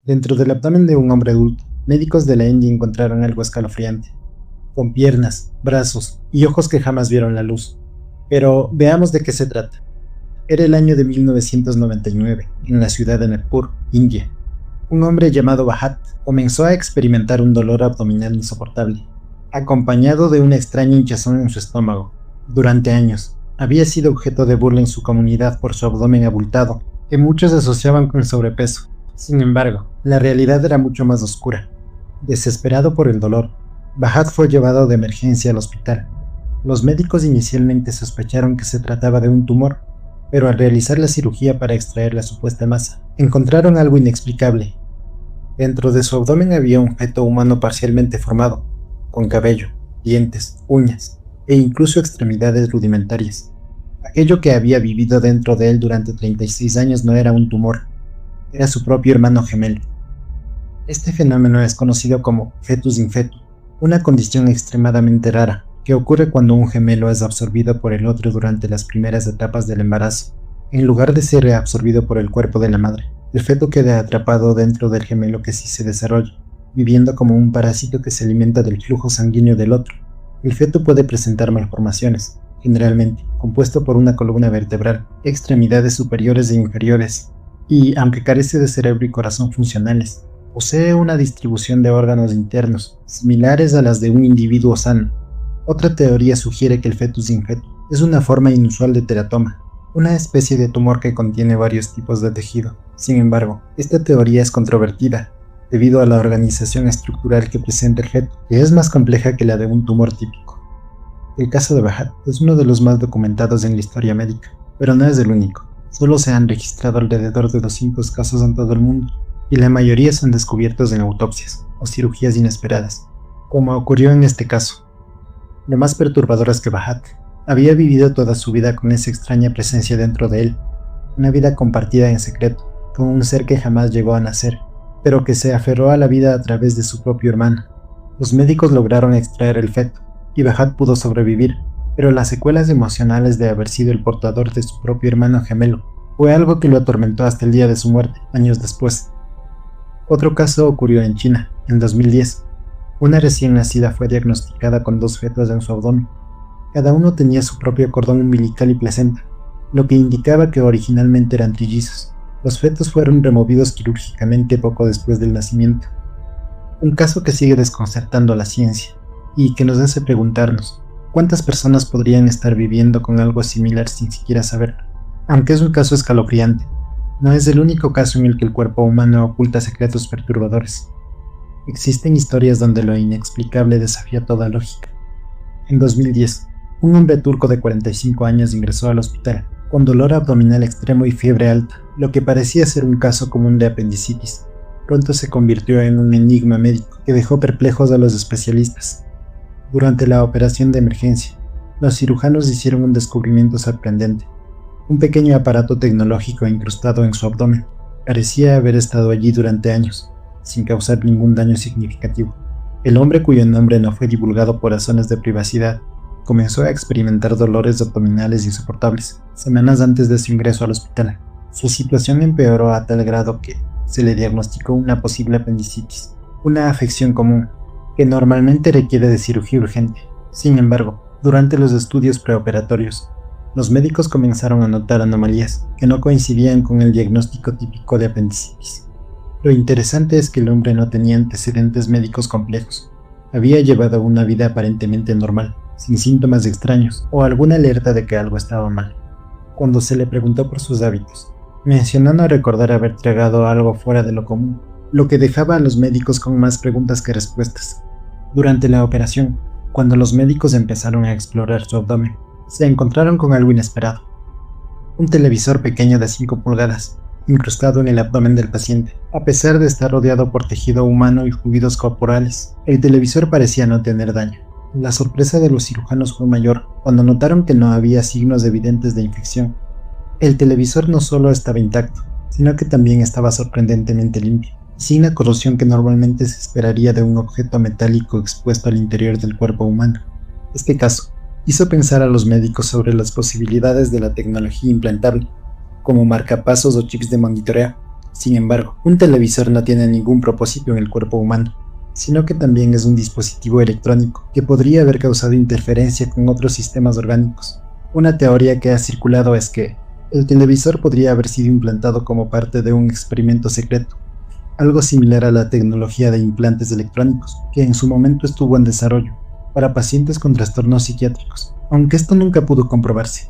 Dentro del abdomen de un hombre adulto, médicos de la India encontraron algo escalofriante, con piernas, brazos y ojos que jamás vieron la luz. Pero veamos de qué se trata. Era el año de 1999, en la ciudad de Nagpur, India. Un hombre llamado Bhatt comenzó a experimentar un dolor abdominal insoportable, acompañado de una extraña hinchazón en su estómago. Durante años, había sido objeto de burla en su comunidad por su abdomen abultado, que muchos asociaban con el sobrepeso. Sin embargo, la realidad era mucho más oscura. Desesperado por el dolor, Bhatt fue llevado de emergencia al hospital. Los médicos inicialmente sospecharon que se trataba de un tumor, pero al realizar la cirugía para extraer la supuesta masa, encontraron algo inexplicable. Dentro de su abdomen había un feto humano parcialmente formado, con cabello, dientes, uñas e incluso extremidades rudimentarias. Aquello que había vivido dentro de él durante 36 años no era un tumor, era su propio hermano gemelo. Este fenómeno es conocido como fetus in fetu, una condición extremadamente rara que ocurre cuando un gemelo es absorbido por el otro durante las primeras etapas del embarazo. En lugar de ser reabsorbido por el cuerpo de la madre, el feto queda atrapado dentro del gemelo que sí se desarrolla, viviendo como un parásito que se alimenta del flujo sanguíneo del otro. El feto puede presentar malformaciones, generalmente compuesto por una columna vertebral, extremidades superiores e inferiores, y, aunque carece de cerebro y corazón funcionales, posee una distribución de órganos internos, similares a las de un individuo sano. Otra teoría sugiere que el fetus in fetu es una forma inusual de teratoma, una especie de tumor que contiene varios tipos de tejido. Sin embargo, esta teoría es controvertida, debido a la organización estructural que presenta el feto, que es más compleja que la de un tumor típico. El caso de Bhatt es uno de los más documentados en la historia médica, pero no es el único. Solo se han registrado alrededor de 200 casos en todo el mundo, y la mayoría son descubiertos en autopsias o cirugías inesperadas, como ocurrió en este caso. Lo más perturbador es que Bhatt había vivido toda su vida con esa extraña presencia dentro de él, una vida compartida en secreto, con un ser que jamás llegó a nacer, pero que se aferró a la vida a través de su propio hermano. Los médicos lograron extraer el feto, y Bhatt pudo sobrevivir, pero las secuelas emocionales de haber sido el portador de su propio hermano gemelo fue algo que lo atormentó hasta el día de su muerte, años después. Otro caso ocurrió en China, en 2010. Una recién nacida fue diagnosticada con 2 fetos en su abdomen. Cada uno tenía su propio cordón umbilical y placenta, lo que indicaba que originalmente eran trillizos. Los fetos fueron removidos quirúrgicamente poco después del nacimiento. Un caso que sigue desconcertando a la ciencia, y que nos hace preguntarnos, ¿cuántas personas podrían estar viviendo con algo similar sin siquiera saberlo? Aunque es un caso escalofriante, no es el único caso en el que el cuerpo humano oculta secretos perturbadores. Existen historias donde lo inexplicable desafía toda lógica. En 2010, un hombre turco de 45 años ingresó al hospital con dolor abdominal extremo y fiebre alta, lo que parecía ser un caso común de apendicitis. Pronto se convirtió en un enigma médico que dejó perplejos a los especialistas. Durante la operación de emergencia, los cirujanos hicieron un descubrimiento sorprendente. Un pequeño aparato tecnológico incrustado en su abdomen parecía haber estado allí durante años, sin causar ningún daño significativo. El hombre, cuyo nombre no fue divulgado por razones de privacidad, comenzó a experimentar dolores abdominales insoportables semanas antes de su ingreso al hospital. Su situación empeoró a tal grado que se le diagnosticó una posible apendicitis, una afección común que normalmente requiere de cirugía urgente. Sin embargo, durante los estudios preoperatorios, los médicos comenzaron a notar anomalías que no coincidían con el diagnóstico típico de apendicitis. Lo interesante es que el hombre no tenía antecedentes médicos complejos. Había llevado una vida aparentemente normal, sin síntomas extraños o alguna alerta de que algo estaba mal. Cuando se le preguntó por sus hábitos, mencionó no recordar haber tragado algo fuera de lo común, lo que dejaba a los médicos con más preguntas que respuestas. Durante la operación, cuando los médicos empezaron a explorar su abdomen, se encontraron con algo inesperado. Un televisor pequeño de 5 pulgadas, incrustado en el abdomen del paciente. A pesar de estar rodeado por tejido humano y fluidos corporales, el televisor parecía no tener daño. La sorpresa de los cirujanos fue mayor cuando notaron que no había signos evidentes de infección. El televisor no solo estaba intacto, sino que también estaba sorprendentemente limpio, sin la corrosión que normalmente se esperaría de un objeto metálico expuesto al interior del cuerpo humano. Este caso hizo pensar a los médicos sobre las posibilidades de la tecnología implantable, como marcapasos o chips de monitoreo. Sin embargo, un televisor no tiene ningún propósito en el cuerpo humano, sino que también es un dispositivo electrónico que podría haber causado interferencia con otros sistemas orgánicos. Una teoría que ha circulado es que el televisor podría haber sido implantado como parte de un experimento secreto, algo similar a la tecnología de implantes electrónicos, que en su momento estuvo en desarrollo para pacientes con trastornos psiquiátricos, aunque esto nunca pudo comprobarse.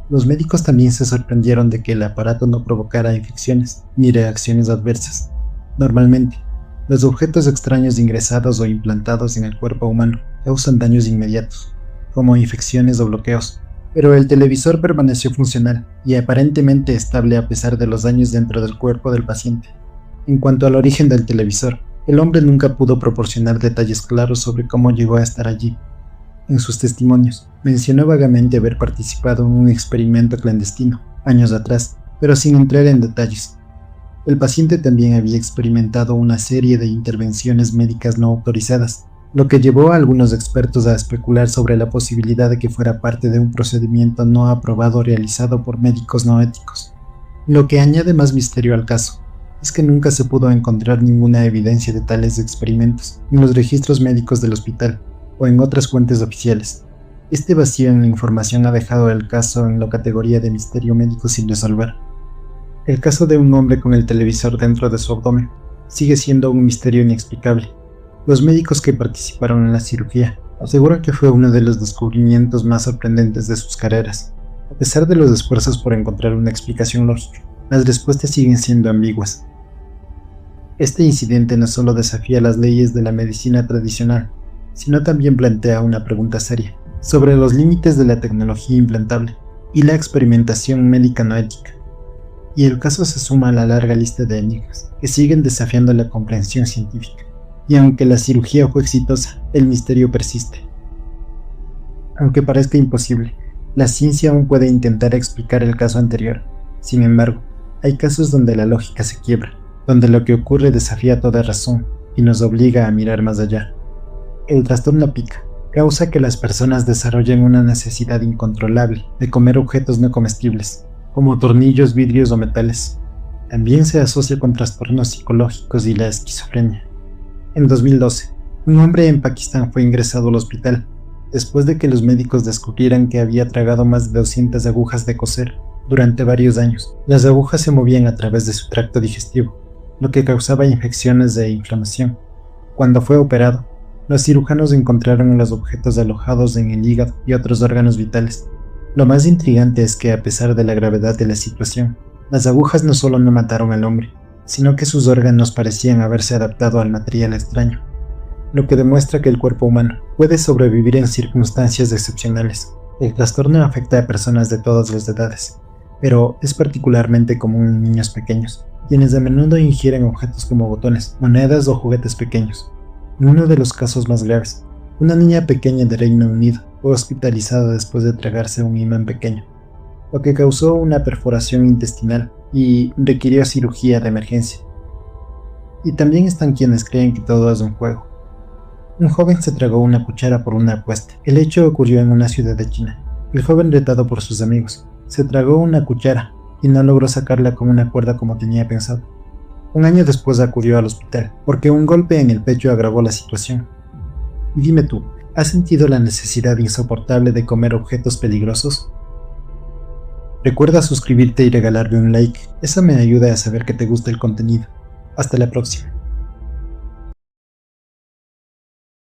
Los médicos también se sorprendieron de que el aparato no provocara infecciones ni reacciones adversas. Normalmente, los objetos extraños ingresados o implantados en el cuerpo humano causan daños inmediatos, como infecciones o bloqueos, pero el televisor permaneció funcional y aparentemente estable a pesar de los daños dentro del cuerpo del paciente. En cuanto al origen del televisor, el hombre nunca pudo proporcionar detalles claros sobre cómo llegó a estar allí. En sus testimonios, mencionó vagamente haber participado en un experimento clandestino, años atrás, pero sin entrar en detalles. El paciente también había experimentado una serie de intervenciones médicas no autorizadas, lo que llevó a algunos expertos a especular sobre la posibilidad de que fuera parte de un procedimiento no aprobado realizado por médicos no éticos. Lo que añade más misterio al caso es que nunca se pudo encontrar ninguna evidencia de tales experimentos en los registros médicos del hospital o en otras fuentes oficiales. Este vacío en la información ha dejado el caso en la categoría de misterio médico sin resolver. El caso de un hombre con el televisor dentro de su abdomen sigue siendo un misterio inexplicable. Los médicos que participaron en la cirugía aseguran que fue uno de los descubrimientos más sorprendentes de sus carreras. A pesar de los esfuerzos por encontrar una explicación lógica, las respuestas siguen siendo ambiguas. Este incidente no solo desafía las leyes de la medicina tradicional, sino también plantea una pregunta seria sobre los límites de la tecnología implantable y la experimentación médica no ética. Y el caso se suma a la larga lista de enigmas que siguen desafiando la comprensión científica. Y aunque la cirugía fue exitosa, el misterio persiste. Aunque parezca imposible, la ciencia aún puede intentar explicar el caso anterior. Sin embargo, hay casos donde la lógica se quiebra, donde lo que ocurre desafía toda razón y nos obliga a mirar más allá. El trastorno pica causa que las personas desarrollen una necesidad incontrolable de comer objetos no comestibles, como tornillos, vidrios o metales. También se asocia con trastornos psicológicos y la esquizofrenia. En 2012, un hombre en Pakistán fue ingresado al hospital después de que los médicos descubrieran que había tragado más de 200 agujas de coser durante varios años. Las agujas se movían a través de su tracto digestivo, lo que causaba infecciones e inflamación. Cuando fue operado, los cirujanos encontraron los objetos alojados en el hígado y otros órganos vitales. Lo más intrigante es que, a pesar de la gravedad de la situación, las agujas no solo no mataron al hombre, sino que sus órganos parecían haberse adaptado al material extraño, lo que demuestra que el cuerpo humano puede sobrevivir en circunstancias excepcionales. El trastorno afecta a personas de todas las edades, pero es particularmente común en niños pequeños, quienes a menudo ingieren objetos como botones, monedas o juguetes pequeños. En uno de los casos más graves, una niña pequeña de Reino Unido fue hospitalizada después de tragarse un imán pequeño, lo que causó una perforación intestinal y requirió cirugía de emergencia. Y también están quienes creen que todo es un juego. Un joven se tragó una cuchara por una apuesta. El hecho ocurrió en una ciudad de China. El joven, retado por sus amigos, se tragó una cuchara y no logró sacarla con una cuerda como tenía pensado. Un año después acudió al hospital, porque un golpe en el pecho agravó la situación. Y dime tú, ¿has sentido la necesidad insoportable de comer objetos peligrosos? Recuerda suscribirte y regalarme un like, eso me ayuda a saber que te gusta el contenido. Hasta la próxima.